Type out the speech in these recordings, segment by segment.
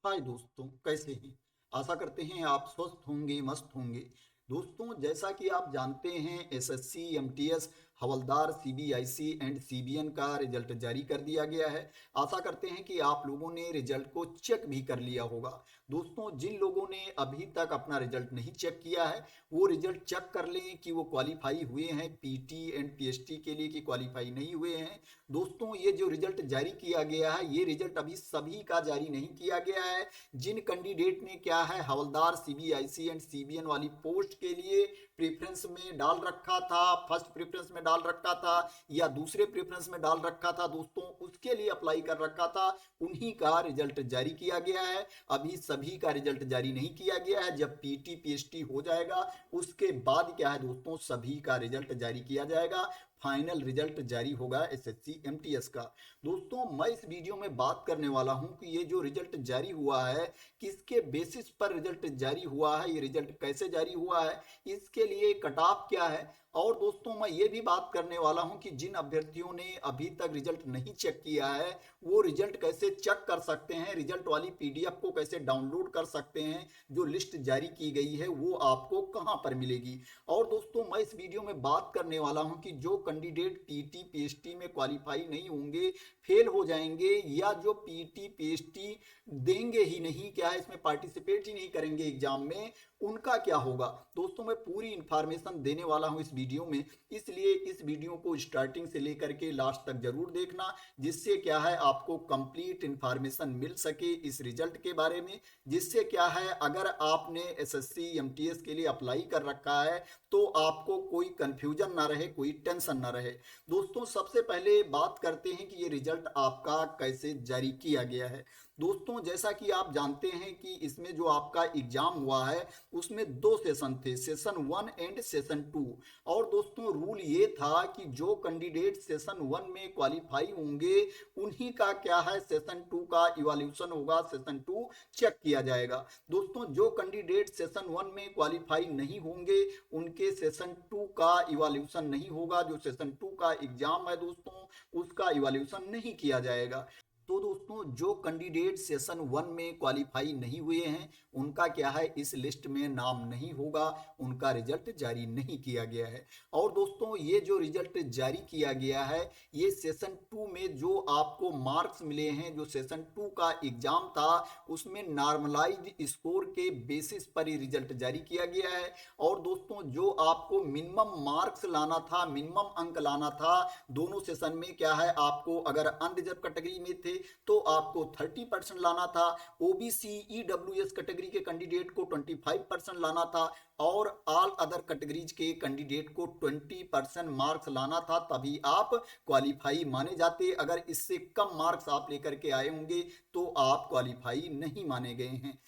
हाय दोस्तों, कैसे हैं। आशा करते हैं आप स्वस्थ होंगे, मस्त होंगे। दोस्तों, जैसा कि आप जानते हैं, SSC, MTS, havildar, CBIC and CBN का रिजल्ट जारी कर दिया गया है। आशा करते हैं कि आप लोगों ने रिजल्ट को चेक भी कर लिया होगा। दोस्तों, जिन लोगों ने अभी तक अपना रिजल्ट नहीं चेक किया है, वो रिजल्ट चेक कर लें कि वो क्वालिफाई हुए हैं पीटी एंड पीएचटी के लिए कि क्वालिफाई नहीं हुए हैं। दोस्तों, ये जो रिजल्ट जारी किया गया है, ये रिजल्ट अभी सभी का जारी नहीं किया गया है। जिन कैंडिडेट ने क्या है हवलदार, सीबीआईसी एंड सीबीएन वाली पोस्ट के लिए प्रेफरेंस में डाल रखा था, फर्स्ट प्रेफरेंस में डाल रखा था या दूसरे प्रेफरेंस में डाल रखा था, दोस्तों उसके लिए अप्लाई कर रखा था, उन्हीं का रिजल्ट जारी किया गया है। अभी सभी का रिजल्ट जारी नहीं किया गया है। जब पीटी पीएचटी हो जाएगा उसके बाद क्या है दोस्तों, सभी का रिजल्ट जारी किया जाएगा। फाइनल रिजल्ट जारी होगा एसएससी एमटीएस का। दोस्तों, मैं इस वीडियो में बात करने वाला हूं कि ये जो रिजल्ट जारी हुआ है, किसके बेसिस पर रिजल्ट जारी हुआ है, ये रिजल्ट कैसे जारी हुआ है, इसके लिए कट ऑफ क्या है। और दोस्तों, मैं ये भी बात करने वाला हूं कि जिन अभ्यर्थियों ने अभी तक रिजल्ट नहीं चेक किया है, वो रिजल्ट कैसे चेक कर सकते हैं, रिजल्ट वाली पीडीएफ को कैसे डाउनलोड कर सकते हैं, जो लिस्ट जारी की गई है वो आपको कहां पर मिलेगी। और दोस्तों, मैं इस वीडियो में बात करने वाला हूं कि जो कैंडिडेट पीटी पीएचटी में क्वालिफाई नहीं होंगे, फेल हो जाएंगे, या जो पीटी पीएचटी देंगे ही नहीं, क्या है इसमें पार्टिसिपेट ही नहीं करेंगे एग्जाम में, उनका क्या होगा। दोस्तों, मैं पूरी इंफॉर्मेशन देने वाला हूं इस वीडियो में, इसलिए इस वीडियो को स्टार्टिंग से लेकर के लास्ट तक जरूर देखना, जिससे क्या है आपको कंप्लीट इंफॉर्मेशन मिल सके इस रिजल्ट के बारे में। जिससे क्या है, अगर आपने एसएससी एमटीएस के लिए अप्लाई कर रखा है तो आपको कोई कंफ्यूजन ना रहे, कोई टेंशन ना रहे। दोस्तों, सबसे पहले बात करते हैं कि ये रिजल्ट आपका कैसे जारी किया गया है। दोस्तों, जैसा कि आप जानते हैं कि इसमें जो आपका एग्जाम हुआ है उसमें दो सेशन थे, सेशन 1 एंड सेशन 2। और दोस्तों, रूल ये था कि जो कैंडिडेट सेशन 1 में क्वालिफाई होंगे उन्हीं का क्या है सेशन 2 का इवैल्यूएशन होगा, सेशन 2 चेक किया जाएगा। दोस्तों, जो कैंडिडेट सेशन 1 में क्वालिफाई नहीं होंगे उनके सेशन 2 का इवैल्यूएशन नहीं होगा। जो सेशन 2 का एग्जाम है दोस्तों, उसका इवैल्यूएशन नहीं किया जाएगा। तो दोस्तों, जो कैंडिडेट सेशन 1 में क्वालिफाई नहीं हुए हैं उनका क्या है इस लिस्ट में नाम नहीं होगा, उनका रिजल्ट जारी नहीं किया गया है। और दोस्तों, ये जो रिजल्ट जारी किया गया है, ये सेशन 2 में जो आपको मार्क्स मिले हैं, जो सेशन 2 का एग्जाम था उसमें नॉर्मलाइज्ड स्कोर के बेसिस पर ही रिजल्ट जारी किया गया है। और दोस्तों, जो आपको मिनिमम मार्क्स लाना था, मिनिमम अंक लाना था दोनों सेशन में, क्या है आपको अगर अनरिजर्व कैटेगरी में थे तो आपको 30% लाना था, ओबीसी ईडब्ल्यूएस कैटेगरी के कैंडिडेट को 25% लाना था, और ऑल अदर कैटेगरीज के कैंडिडेट को 20% मार्क्स लाना था, तभी आप क्वालिफाई माने जाते। अगर इससे कम मार्क्स आप लेकर के आए होंगे तो आप क्वालिफाई नहीं माने गए हैं।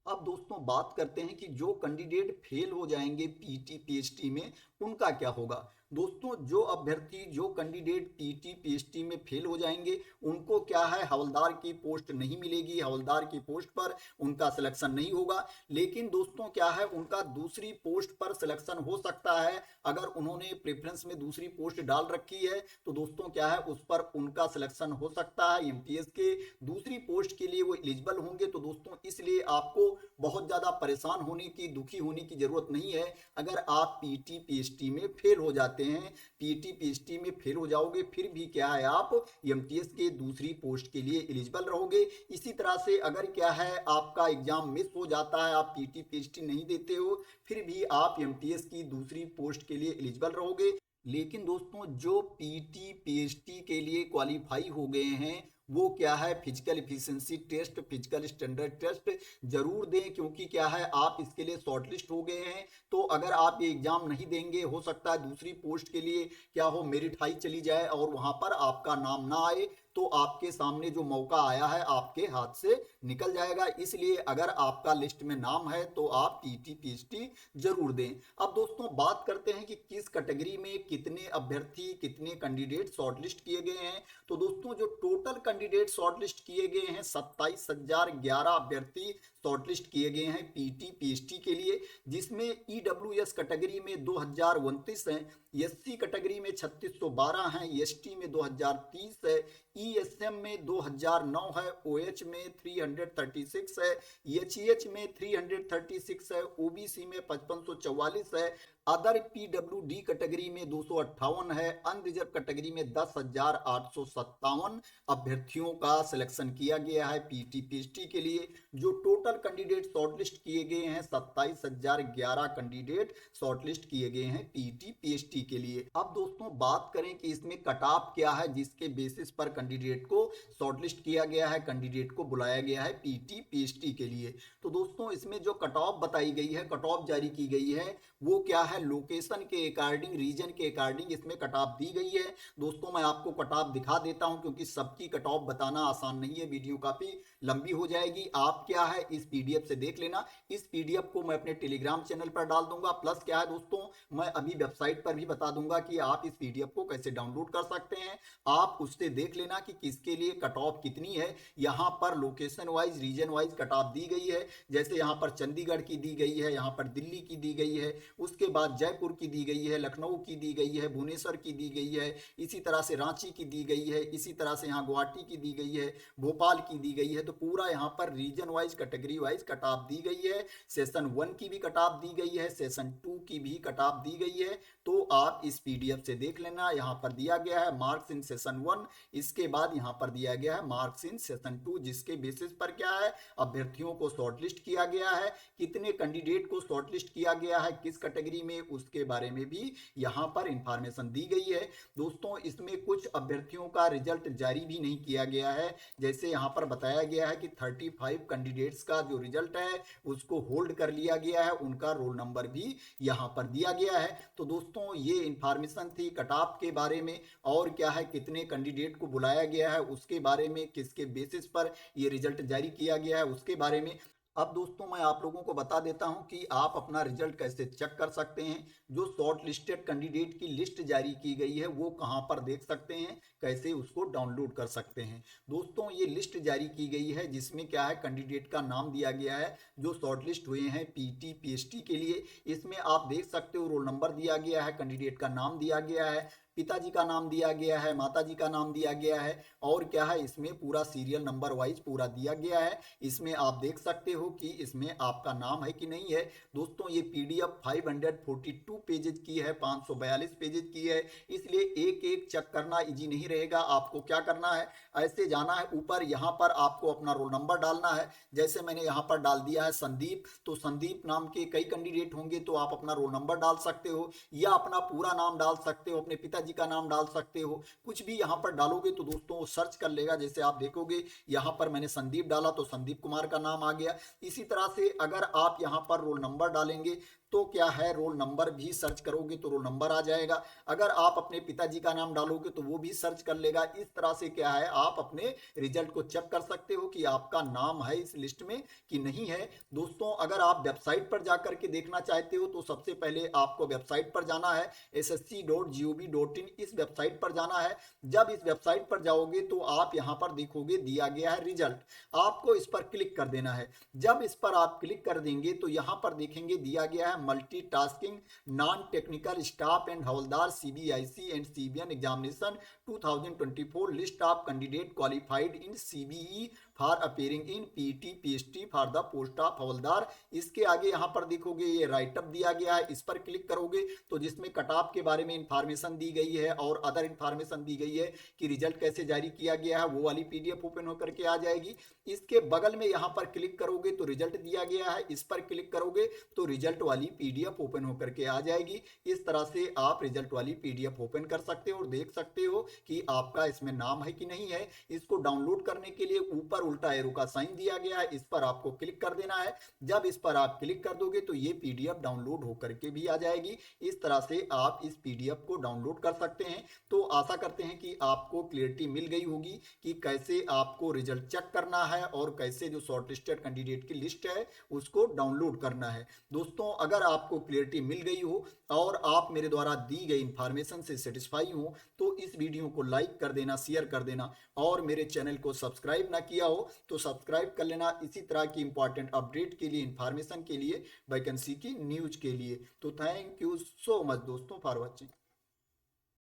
अब दोस्तों, बात करते हैं कि जो कैंडिडेट फेल हो जाएंगे पीटी पीएचटी में उनका क्या होगा। दोस्तों, जो अभ्यर्थी, जो कैंडिडेट पीटी पीएचटी में फेल हो जाएंगे उनको क्या है हवलदार की पोस्ट नहीं मिलेगी, हवलदार की पोस्ट पर उनका सिलेक्शन नहीं होगा। लेकिन दोस्तों, क्या है उनका दूसरी पोस्ट पर सिलेक्शन हो सकता है। अगर उन्होंने प्रेफरेंस में दूसरी पोस्ट डाल रखी है तो दोस्तों क्या है उस पर उनका सिलेक्शन हो सकता है। एमटीएस के दूसरी पोस्ट के लिए वो एलिजिबल होंगे। तो दोस्तों, इसलिए आपको बहुत ज़्यादा परेशान होने की, दुखी होने की ज़रूरत नहीं है। अगर आप पीटी पीएचटी में फेल हो जाते हैं, पीटी पीएचटी में फेल हो जाओगे, फिर भी क्या है आप एमटीएस के दूसरी पोस्ट के लिए एलिजिबल रहोगे। इसी तरह से अगर क्या है आपका एग्जाम मिस हो जाता है, आप पीटी पीएचटी नहीं देते हो, फिर भी आप एमटीएस की दूसरी पोस्ट के लिए एलिजिबल रहोगे। लेकिन दोस्तों, जो पीटी पीएचटी के लिए क्वालिफाई हो गए हैं वो क्या है physical efficiency test, physical standard test जरूर दें, क्योंकि क्या है आप इसके लिए शॉर्टलिस्ट हो गए हैं। तो अगर आप ये एग्जाम नहीं देंगे, हो सकता है दूसरी पोस्ट के लिए क्या हो मेरिट हाई चली जाए और वहां पर आपका नाम ना आए, तो आपके सामने जो मौका आया है आपके हाथ से निकल जाएगा। इसलिए अगर आपका लिस्ट में नाम है तो आप पीटी पीएचटी जरूर दें। अब दोस्तों, बात करते हैं कि किस कैटेगरी में कितने अभ्यर्थी, कितने कैंडिडेट शॉर्टलिस्ट किए गए हैं। तो दोस्तों, जो टोटल कैंडिडेट शॉर्टलिस्ट किए गए हैं 27,011 अभ्यर्थी शॉर्टलिस्ट किए गए हैं पीटी पीएचटी के लिए, जिसमें ईडब्ल्यूएस कैटेगरी में 2029 हैं, एससी कैटेगरी में 3612 हैं, एसटी में 2030 है, ईएसएम में 2009 है, ओएच में 336 है, एचईएच में 336 है, ओबीसी में 5544 है, अदर पीडब्ल्यूडी कैटेगरी में 258 है, अनरिजर्व कैटेगरी में 10,857 अभ्यर्थियों का सिलेक्शन किया गया है पीटी पीएचटी के लिए। जो टोटल कैंडिडेट शॉर्टलिस्ट किए गए हैं 27,011 कैंडिडेट शॉर्टलिस्ट किए गए हैं पीटी पीएचटी के लिए। अब दोस्तों बात करें कि इसमें कट ऑफ क्या है जिसके बेसिस पर कैंडिडेट को शॉर्टलिस्ट किया गया है, कैंडिडेट को बुलाया गया है पीटी पीएचटी के लिए। तो दोस्तों इसमें जो कट ऑफ बताई गई है, कट ऑफ जारी की गई है, वो क्या है, लोकेशन के अकॉर्डिंग, रीजन के अकॉर्डिंग इसमें कट ऑफ दी गई है। दोस्तों मैं आपको कट ऑफ दिखा देता हूं क्योंकि सबकी कट ऑफ बताना आसान नहीं है, वीडियो काफी लंबी हो जाएगी। आप क्या है इस पीडीएफ से देख लेना। इस पीडीएफ को मैं अपने टेलीग्राम चैनल पर डाल दूंगा, प्लस क्या है दोस्तों मैं अभी वेबसाइट पर भी बता दूंगा कि आप इस पीडीएफ को कैसे डाउनलोड कर सकते हैं। आप उससे देख लेना कि किसके लिए कट ऑफ कितनी है। यहाँ पर location wise, region wise cut of the गई है। जैसे यहाँ पर चंडीगढ़ की दी गई है, यहाँ पर दिल्ली की दी गई है, उसके बाद जयपुर की दी गई है, लखनऊ की दी गई है, भुवनेश्वर की दी गई है, इसी तरह से रांची की दी गई है, इसी तरह से यहाँ गुवाहाटी की दी गई है, भोपाल की दी गई है। तो पूरा यहाँ पर region wise, category wise cut of the गई है। सेशन 1 की भी कट ऑफ दी गई है, सेशन 2 की भी कट ऑफ दी गई है। तो आप इस पीडीएफ से देख लेना। यहाँ पर दिया गया है मार्क्स इन सेशन 1, इसके बाद यहाँ पर दिया गया है मार्क्स इन सेशन 2, जिसके बेसिस पर क्या है अभ्यर्थियों को शॉर्टलिस्ट किया गया है, कितने कैंडिडेट को शॉर्टलिस्ट किया गया है, किस कैटेगरी में, उसके बारे में भी यहाँ पर इंफॉर्मेशन दी गई है। दोस्तों इसमें कुछ अभ्यर्थियों का रिजल्ट जारी भी नहीं किया गया है। जैसे यहाँ पर बताया गया है कि 35 कैंडिडेट्स का जो रिजल्ट है उसको होल्ड कर लिया गया है, उनका रोल नंबर भी यहाँ पर दिया गया है। तो दोस्तों ये इंफॉर्मेशन थी कट ऑफ के बारे में, और क्या है कितने कैंडिडेट को बुलाया गया है उसके बारे में, किसके बेसिस पर ये रिजल्ट जारी किया गया है उसके बारे में। अब दोस्तों मैं आप लोगों को बता देता हूं कि आप अपना रिजल्ट कैसे चेक कर सकते हैं। जो शॉर्ट लिस्टेड कैंडिडेट की लिस्ट जारी की गई है वो कहां पर देख सकते हैं, कैसे उसको डाउनलोड कर सकते हैं। दोस्तों ये लिस्ट जारी की गई है जिसमें क्या है कैंडिडेट का नाम दिया गया है जो शॉर्ट लिस्ट हुए हैं पीटी पीएचटी के लिए। इसमें आप देख सकते हो रोल नंबर दिया गया है, कैंडिडेट का नाम दिया गया है, पिताजी का नाम दिया गया है, माताजी का नाम दिया गया है, और क्या है इसमें पूरा सीरियल नंबर वाइज पूरा दिया गया है। इसमें आप देख सकते हो कि इसमें आपका नाम है कि नहीं है। दोस्तों ये पीडीएफ 542 पेजेज की है, 542 पेजेज की है, इसलिए एक एक चेक करना इजी नहीं रहेगा। आपको क्या करना है, ऐसे जाना है ऊपर, यहाँ पर आपको अपना रोल नंबर डालना है। जैसे मैंने यहाँ पर डाल दिया है संदीप, तो संदीप नाम के कई कैंडिडेट होंगे तो आप अपना रोल नंबर डाल सकते हो, या अपना पूरा नाम डाल सकते हो, अपने पिताजी का नाम डाल सकते हो, कुछ भी यहाँ पर डालोगे तो दोस्तों वो सर्च कर लेगा। जैसे आप देखोगे यहाँ पर मैंने संदीप डाला तो संदीप कुमार का नाम आ गया। इसी तरह से अगर आप यहाँ पर रोल नंबर डालेंगे तो क्या है रोल नंबर भी सर्च करोगे तो रोल नंबर आ जाएगा। अगर आप अपने पिताजी का नाम डालोगे तो वो भी सर्च कर लेगा। इस तरह से क्या है आप अपने रिजल्ट को चेक कर सकते हो कि आपका नाम है इस लिस्ट में कि नहीं है। दोस्तों अगर आप वेबसाइट पर जाकर के देखना चाहते हो तो सबसे पहले आपको वेबसाइट पर जाना है, ssc.gov.in इस वेबसाइट पर जाना है। जब इस वेबसाइट पर जाओगे तो आप यहाँ पर देखोगे दिया गया है रिजल्ट, आपको इस पर क्लिक कर देना है। जब इस पर आप क्लिक कर देंगे तो यहाँ पर देखेंगे दिया गया है multitasking non technical staff and havaldar CBIC and CBN examination 2024 list of candidate qualified in CBE for appearing in PT PHT for the post of havaldar. इसके आगे यहाँ पर देखोगे ये राइटअप दिया गया है, इस पर क्लिक करोगे तो जिसमें कट ऑफ के बारे में इंफॉर्मेशन दी गई है और अदर इंफॉर्मेशन दी गई है कि रिजल्ट कैसे जारी किया गया है, वो वाली पीडीएफ ओपन होकर के आ जाएगी। इसके बगल में यहाँ पर क्लिक करोगे तो रिजल्ट दिया गया है, इस पर क्लिक करोगे तो रिजल्ट वाली पीडीएफ ओपन होकर के आ जाएगी। इस तरह से आप रिजल्ट वाली पीडीएफ ओपन कर सकते हो और देख सकते हो कि आपका इसमें नाम है कि नहीं है। इसको डाउनलोड करने के लिए ऊपर उल्टा एरो का साइन दिया गया है, इस पर आपको क्लिक कर देना है। जब इस पर आप क्लिक कर दोगे तो ये पीडीएफ डाउनलोड होकर के भी आ जाएगी। इस तरह से आप इस पीडीएफ को डाउनलोड कर सकते हैं। तो आशा करते हैं कि आपको क्लियरिटी मिल गई होगी कि कैसे आपको रिजल्ट चेक करना है और कैसे जो शॉर्टलिस्टेड कैंडिडेट की लिस्ट है उसको डाउनलोड करना है। दोस्तों अगर आपको क्लियरिटी मिल गई हो और आप मेरे द्वारा दी गई इंफॉर्मेशन से सेटिस्फाई हो तो इस वीडियो को लाइक कर देना, शेयर कर देना, और मेरे चैनल को सब्सक्राइब ना किया हो तो सब्सक्राइब कर लेना इसी तरह की इंपॉर्टेंट अपडेट के लिए, इंफॉर्मेशन के लिए, वैकेंसी की न्यूज के लिए। तो थैंक यू सो मच दोस्तों फॉर वॉचिंग।